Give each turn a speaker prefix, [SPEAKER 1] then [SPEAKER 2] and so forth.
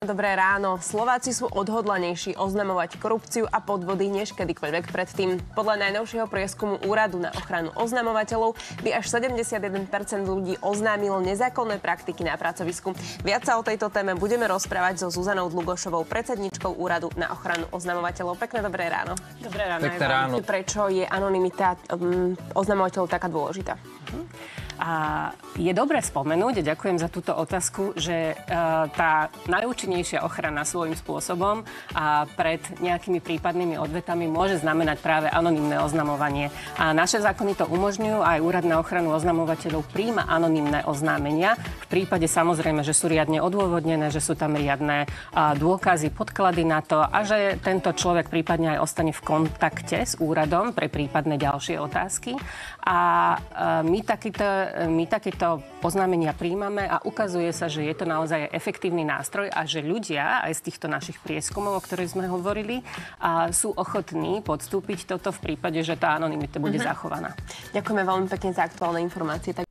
[SPEAKER 1] Dobré ráno. Slováci sú odhodlanejší oznamovať korupciu a podvody než kedykoľvek predtým. Podľa najnovšieho prieskumu Úradu na ochranu oznamovateľov by až 71% ľudí oznámilo nezákonné praktiky na pracovisku. Viac sa o tejto téme budeme rozprávať so Zuzanou Dlugošovou, predsedničkou Úradu na ochranu oznamovateľov. Pekné dobré ráno.
[SPEAKER 2] Dobré ráno.
[SPEAKER 3] Pekné ráno.
[SPEAKER 1] Prečo je anonymita oznamovateľov taká dôležitá?
[SPEAKER 2] A je dobre spomenúť, a ďakujem za túto otázku, že tá najúčinnejšia ochrana svojím spôsobom a pred nejakými prípadnými odvetami môže znamenať práve anonymné oznamovanie. A naše zákony to umožňujú, aj Úrad na ochranu oznamovateľov prijíma anonymné oznámenia. V prípade samozrejme, že sú riadne odôvodnené, že sú tam riadne dôkazy, podklady na to a že tento človek prípadne aj ostane v kontakte s úradom pre prípadné ďalšie otázky. A my takéto oznámenia príjmame a ukazuje sa, že je to naozaj efektívny nástroj a že ľudia aj z týchto našich prieskumov, o ktorých sme hovorili, sú ochotní podstúpiť toto v prípade, že tá anonymita bude zachovaná.
[SPEAKER 1] Ďakujeme veľmi pekne za aktuálne informácie. Tak